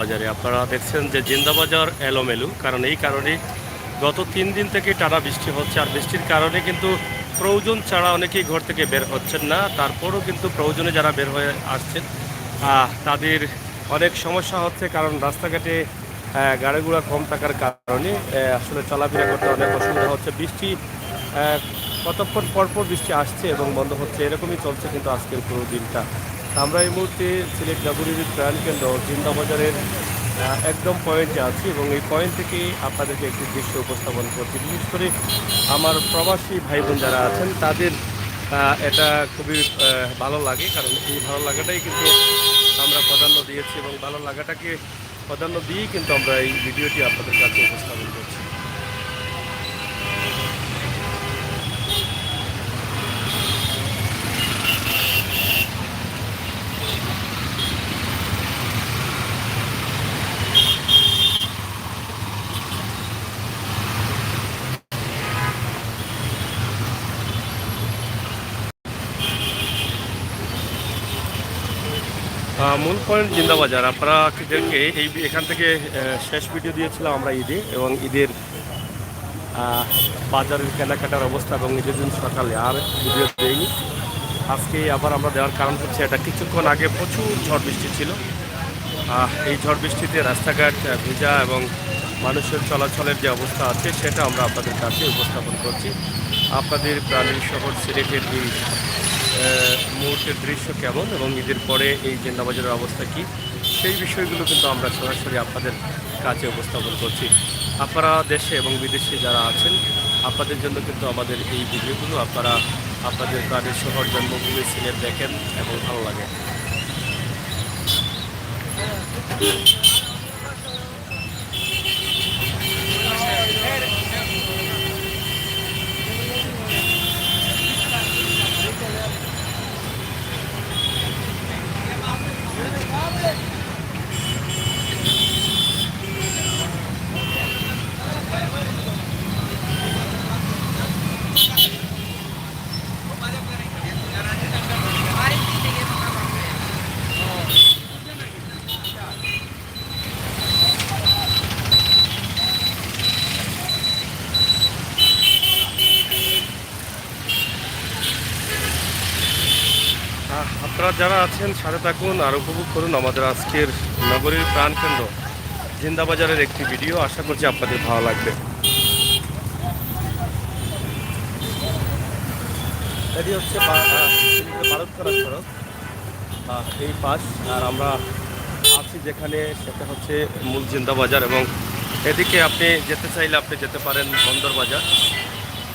বাজারে আপনারা দেখছেন যে জিন্দাবাজার এলোমেলু, কারণ এই কারণে গত 3 দিন থেকে টানা বৃষ্টি হচ্ছে। আর বৃষ্টির কারণে কিন্তু প্রয়োজন ছাড়া অনেকেই ঘর থেকে বের হচ্ছেন না। তারপরও কিন্তু প্রয়োজনে যারা বের হয়ে আসছেন তাদের অনেক সমস্যা হচ্ছে, কারণ রাস্তাঘাটে গাড়িগুড়া কম থাকার কারণে আসলে চলাফেরা করতে অনেক অসুবিধা হচ্ছে। বৃষ্টি কতক্ষণ পরপর বৃষ্টি আসছে এবং বন্ধ হচ্ছে, এরকমই চলছে কিন্তু আজকের পুরো দিনটা। আমরা এই মুহূর্তে সিলেট নগরীর প্রাণকেন্দ্র জিন্দাবাজারের একদম পয়েন্টে আছি এবং এই পয়েন্ট থেকে আপনাদেরকে একটি দৃশ্য উপস্থাপন করছি। বিশেষ করে আমার প্রবাসী ভাই বোন যারা আছেন তাদের এটা খুবই ভালো লাগে, কারণ এই ভালো লাগাটাই কিন্তু আমরা প্রাধান্য দিয়েছি এবং ভালো লাগাটাকে প্রাধান্য দিয়েই কিন্তু আমরা এই ভিডিওটি আপনাদের কাছে উপস্থাপন করছি। মূল পয়েন্ট জিন্দাবাজার। আপনারা এখান থেকে শেষ ভিডিও দিয়েছিলাম আমরা ঈদে, এবং ঈদের বাজারের কেনাকাটার অবস্থা এবং ঈদের দিন সকালে আর ভিডিও দেয়নি। আজকে আবার আমরা দেওয়ার কারণ হচ্ছে এটা কিছুক্ষণ আগে প্রচুর ঝড় বৃষ্টি ছিল। এই ঝড় বৃষ্টিতে রাস্তাঘাট ভেজা এবং মানুষের চলাচলের যে অবস্থা আছে সেটা আমরা আপনাদের কাছে উপস্থাপন করছি। আপনাদের প্রাণীর শহর সিলেটের এই মুহূর্তের দৃশ্য কেমন এবং ঈদের পরে এই জিন্দাবাজারের অবস্থা কি, সেই বিষয়গুলো কিন্তু আমরা সরাসরি আপনাদের কাছে উপস্থাপন করছি। আপনারা দেশে এবং বিদেশে যারা আছেন আপনাদের জন্য কিন্তু আমাদের এই ভিডিওগুলো আপনারা আপনাদের প্রাণীর শহর জন্মভূমি সিলেট দেখেন এবং ভালো লাগে। আপনারা যারা আছেন সাথে থাকুন আর উপভোগ করুন আমাদের আজকের নগরীর প্রাণকেন্দ্র জিন্দাবাজারের একটি ভিডিও। আশা করছি আপনাদের ভালো লাগবে। এটি হচ্ছে ভারতপাড়া সড়ক, এই পাশ। আর আমরা আছি যেখানে সেটা হচ্ছে মূল জিন্দাবাজার, এবং এদিকে আপনি যেতে চাইলে আপনি যেতে পারেন বন্দর বাজার।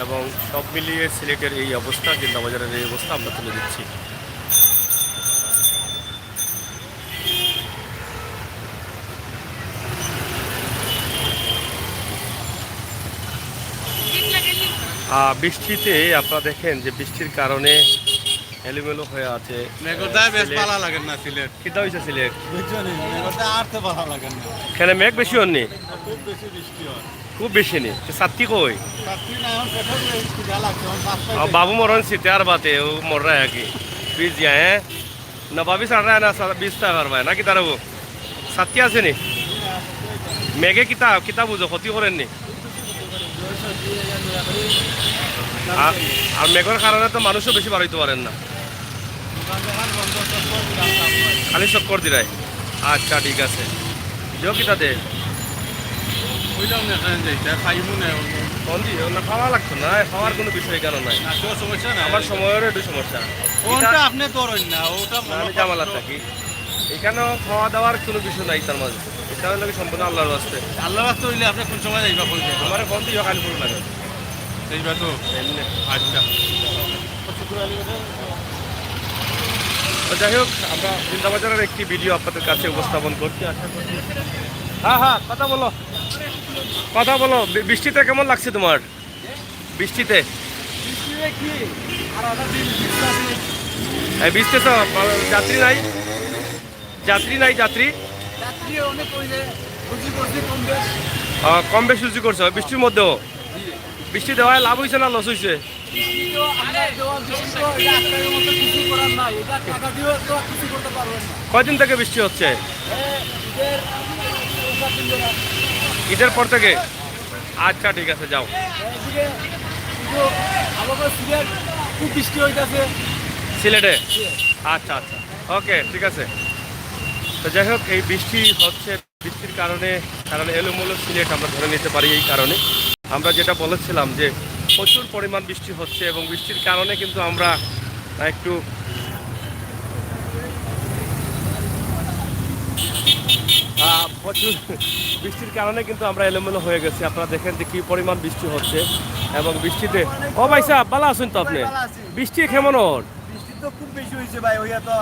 এবং সব মিলিয়ে সিলেটের এই অবস্থা, জিন্দাবাজারের এই অবস্থা আমরা তুলে দিচ্ছি। বৃষ্টিতে আপনারা দেখেন যে বৃষ্টির কারণে এলোমেলো হয়ে আছে। এখানে মেঘ বেশি হননি, খুব বেশি নেই। সাতটি কই বাবু মরন শীতে আর বাতে ও মর রা है कि बीस दिया है ना बाबी साढ़ रहा है ना 20 টাকা পারবা না কি তারবো সাতটি আছে নি মেঘে কিতা বুঝো ক্ষতি করেননি। আর মেঘের কারণে তো মানুষও বেশি বাড়াইতে পারেন না, খালি চক্কর দিরাই। আচ্ছা ঠিক আছে, যেও কিতা দে খাওয়া লাগতো না, খাওয়ার কোনো বিষয় কেন নাই। আমার সময়েরও একটু সমস্যা, আপনি আমি জামালার থাকি। এখানেও খাওয়া দাওয়ার কোনো বিষয় নাই তার মাঝে। এটা হলে সম্পূর্ণ আল্লাহর বাস্তে। আল্লাহ বাস্তে হইলে আপনি কোন সময় যাইবা কইতে আমার ফোন দিও খালি পুরো লাগে যাইবা তো এমনি। আচ্ছা তো যাই হোক, আমরা জিন্দাবাজারের একটি ভিডিও আপনাদের কাছে উপস্থাপন করছি। আশা করছি। হ্যাঁ কথা বলো, কথা বলো। বৃষ্টিতে কেমন লাগছে তোমার? বৃষ্টিতে ভিজতেছ? যাত্রী নাই, যাত্রী নাই, যাত্রী কম বেশ রুজি করছো বৃষ্টির মধ্যেও? বৃষ্টি দেওয়ায় লাভ হয়েছে না লস হয়েছে? কয়দিন থেকে বৃষ্টি হচ্ছে? ঈদের পর থেকে? আচ্ছা ঠিক আছে, যাও। খুব বৃষ্টি হইতাছে সিলেটে? আচ্ছা আচ্ছা, ওকে ঠিক আছে। তো যাই হোক, এই বৃষ্টি হচ্ছে, বৃষ্টির কারণে এলোমেলো সিলেট আমরা ধরে নিতে পারি। এই কারণে আমরা যেটা বলেছিলাম যে প্রচুর পরিমাণ বৃষ্টি হচ্ছে এবং বৃষ্টির কারণে কিন্তু আমরা একটু প্রচুর বৃষ্টির কারণে কিন্তু আমরা এলোমেলো হয়ে গেছি। আপনারা দেখেন যে কি পরিমাণ বৃষ্টি হচ্ছে এবং বৃষ্টিতে ও ভাই সাহেব ভালো আছেন তো আপনি? বৃষ্টি কেমন ওর? বৃষ্টি তো খুব বেশি হয়েছে ভাই, ওইয়া তো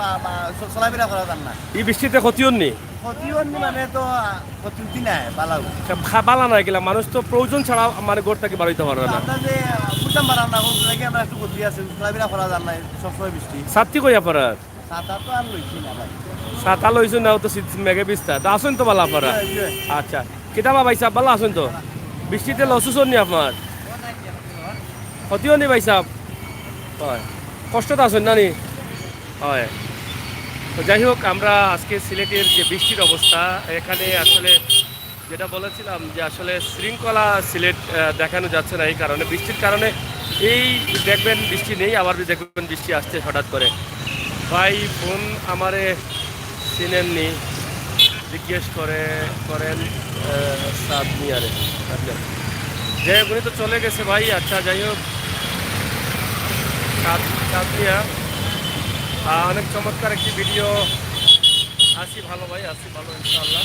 চলাফেরা করা যান না। এই বৃষ্টিতে ক্ষতি হননি? ক্ষতি হয়নি মানে তো ক্ষতি নাই, বালাও বালা নাই গেলাম, মানুষ তো প্রয়োজন ছাড়া মানে ঘর থেকে বাড়িতে পারবে না। আমরা যে বুঝতাম পারাম না, নাকি আমরা একটু ক্ষতি আছে, চলাফেরা করা যান না, সবসময় বৃষ্টি। ছাত্রী কই আপনার? সাঁতার তো আর লইছি না ভাই। সাতা লইছো না, তো মেঘে বিস্তার তো আসেন তো ভালো আপনারা? আচ্ছা, কিতাবা ভাই সাহেব ভালো আছেন তো? বৃষ্টিতে লসুস হননি আপনার? ক্ষতি হয়নি ভাই সাহেব? হয়, কষ্টতে আছেন না নি? হয়। তো যাই হোক, আমরা আজকে সিলেটের যে বৃষ্টির অবস্থা, এখানে আসলে যেটা বলেছিলাম যে আসলে শৃঙ্খলা সিলেট দেখানো যাচ্ছে না। এই কারণে, বৃষ্টির কারণে এই দেখবেন বৃষ্টি নেই, আবার দেখবেন বৃষ্টি আসছে হঠাৎ করে। ভাই ফোন আমারে চিনেননি, জিজ্ঞেস করেন সাদ মিয়ারে। আচ্ছা, যাই হোক, উনি তো চলে গেছে ভাই। আচ্ছা যাই হোক, সাদ মিয়া অনেক চমৎকার একটি ভিডিও। আসি ভালো ভাই, আসি ভালো ইনশাআল্লাহ।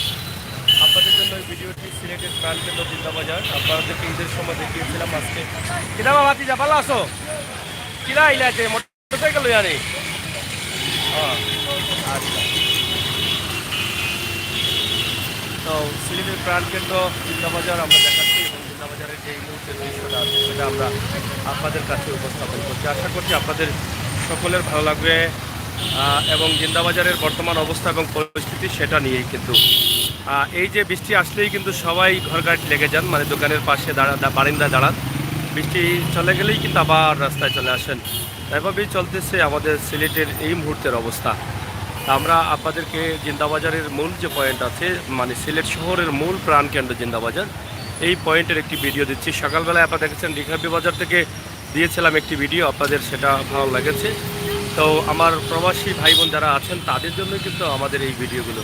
আপনাদের জন্য এই ভিডিওটি সিলেটের প্রাণকেন্দ্র জিন্দাবাজার, আপনাদেরকে ঈদের সময় দেখিয়েছিলাম। আজকে কিনা বাবা যা ভালো আসো? কিনা ইলাছে মোটরসাইকেল জানি? আচ্ছা, তো সিলেটের প্রাণকেন্দ্র জিন্দাবাজার আমরা দেখাচ্ছি এবং জিন্দাবাজারের যে এই মুহূর্তের দৃশ্যটা আছে সেটা আমরা আপনাদের কাছে উপস্থাপন করছি। আশা করছি আপনাদের সকলের ভালো লাগবে এবং জিন্দাবাজারের বর্তমান অবস্থা এবং পরিস্থিতি সেটা নিয়েই কিন্তু এই যে বৃষ্টি আসলেই কিন্তু সবাই ঘরঘাট লেগে যান, মানে দোকানের পাশে বারিন্দায় দাঁড়ান। বৃষ্টি চলে গেলেই কিন্তু আবার রাস্তায় চলে আসেন। এভাবেই চলতেছে আমাদের সিলেটের এই মুহূর্তের অবস্থা। আমরা আপনাদেরকে জিন্দাবাজারের মূল যে পয়েন্ট আছে, মানে সিলেট শহরের মূল প্রাণকেন্দ্র জিন্দাবাজার, এই পয়েন্টের একটি ভিডিও দিচ্ছি। সকালবেলায় আপনারা দেখেছেন রিখাবি বাজার থেকে দিয়েছিলাম একটি ভিডিও, আপনাদের সেটা ভালো লেগেছে। তো আমার প্রবাসী ভাই বোন যারা আছেন তাদের জন্য কিন্তু আমাদের এই ভিডিওগুলো।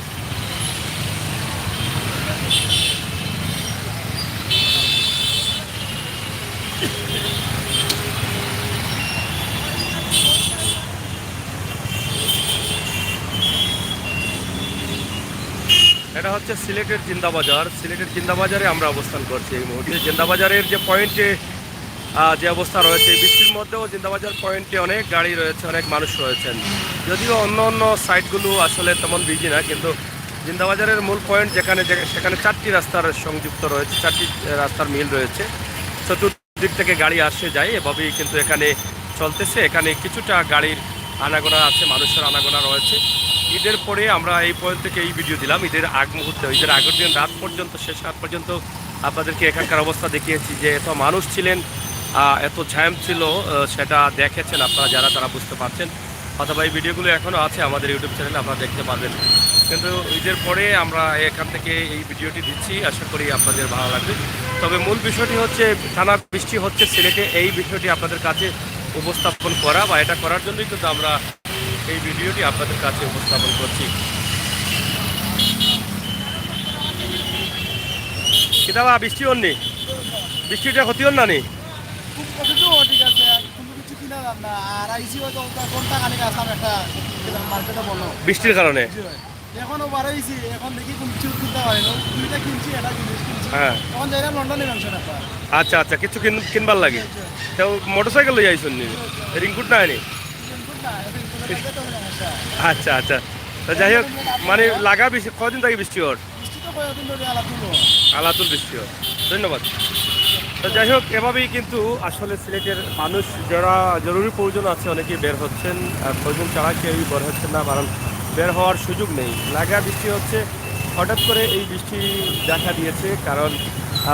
এটা হচ্ছে সিলেটের জিন্দাবাজার। সিলেটের জিন্দাবাজারে আমরা অবস্থান করছি এই মুহূর্তে। জিন্দাবাজারের যে পয়েন্টে যে অবস্থা রয়েছে, বৃষ্টির মধ্যেও জিন্দাবাজার পয়েন্টে অনেক গাড়ি রয়েছে, অনেক মানুষ রয়েছেন। যদিও অন্য অন্য সাইটগুলো আসলে তেমন বিজি না, কিন্তু জিন্দাবাজারের মূল পয়েন্ট সেখানে 4টি রাস্তার সংযুক্ত রয়েছে, 4টি রাস্তার মিল রয়েছে। চতুর্দিক থেকে গাড়ি আসে যায়, এভাবেই কিন্তু এখানে চলতেছে। এখানে কিছুটা গাড়ির আনাগোনা আছে, মানুষের আনাগোনা রয়েছে। ঈদের পরে আমরা এই পয়েন্ট থেকে এই ভিডিও দিলাম। ঈদের মুহূর্তে, ঈদের আগের দিন রাত পর্যন্ত, শেষ রাত পর্যন্ত আপনাদেরকে এখানকার অবস্থা দেখিয়েছি যে এত মানুষ ছিলেন, এত জ্যাম ছিল, সেটা দেখেছেন আপনারা যারা, তারা বুঝতে পারছেন। অথবা এই ভিডিওগুলো এখনও আছে আমাদের ইউটিউব চ্যানেলে, আপনারা দেখতে পারবেন। কিন্তু ঈদের পরে আমরা এখান থেকে এই ভিডিওটি দিচ্ছি, আশা করি আপনাদের ভালো লাগবে। তবে মূল বিষয়টি হচ্ছে টানা বৃষ্টি হচ্ছে সিলেটে, এই বিষয়টি আপনাদের কাছে উপস্থাপন করা, বা এটা করার জন্যই কিন্তু আমরা এই ভিডিওটি আপনাদের কাছে উপস্থাপন করছি। কিতাবা বৃষ্টি হননি? বৃষ্টিটা ক্ষতি হন না নি? খুব ক্ষতি তো ঠিক আছে, কোনো কিছু কিনা যান না। আর আইসি হয়তো ঘন্টা খানিক আসলাম একটা মার্কেটে বলো বৃষ্টির কারণে। এখনও বাড়াইছি, এখন দেখি কোন কিছু কিনতে পারি না, দুইটা কিনছি, এটা জিনিস কিনছি। হ্যাঁ, তখন যাইলাম লন্ডনে মাংসটা। আচ্ছা আচ্ছা, কিছু কিনবার লাগে। তো মোটরসাইকেল লই আইসুন নি? রিংকুট না আনি? আচ্ছা আচ্ছা, তো যাই হোক, মানে লাগা বৃষ্টি কদিন থেকে বৃষ্টি ওর? আলাতুল বৃষ্টি ওর, ধন্যবাদ। তো যাই হোক, এভাবেই কিন্তু আসলে সিলেটের মানুষ যারা জরুরি প্রয়োজন আছে অনেকেই বের হচ্ছেন, প্রয়োজন ছাড়া কেউই বের হচ্ছেন না, কারণ বের হওয়ার সুযোগ নেই। লাগা বৃষ্টি হচ্ছে, হঠাৎ করে এই বৃষ্টি দেখা দিয়েছে। কারণ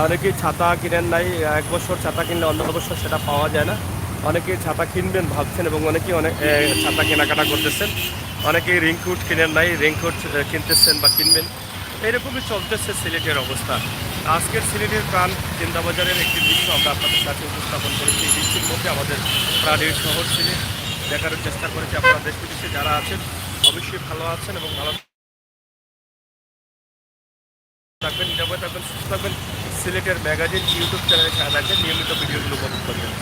অনেকেই ছাতা কিনেন নাই, এক বছর ছাতা কিনলে অন্য বছর সেটা পাওয়া যায় না। অনেকে ছাতা কিনবেন ভাবছেন এবং অনেকেই ছাতা কেনাকাটা করতেছেন। অনেকেই রেইনকোট কিনেন নাই, রেইনকোট কিনতেছেন বা কিনবেন। এরকমই চলতেছে সিলেটের অবস্থা। আজকের সিলেটের প্রাণ জিন্দাবাজারের একটি দৃশ্য আমরা আপনাদের কাছে উপস্থাপন করেছি। এই বৃষ্টির মধ্যে আমাদের প্রাণের শহর সিলেট দেখার চেষ্টা করেছি। আপনারা দেশ বিদেশে যারা আছেন অবশ্যই ভালো আছেন এবং ভালো থাকবেন, নিরাপদে থাকবেন, সুস্থ থাকবেন। সিলেটের ম্যাগাজিন ইউটিউব চ্যানেলে সাথে থাকবেন, নিয়মিত ভিডিওগুলো উপভোগ করবেন।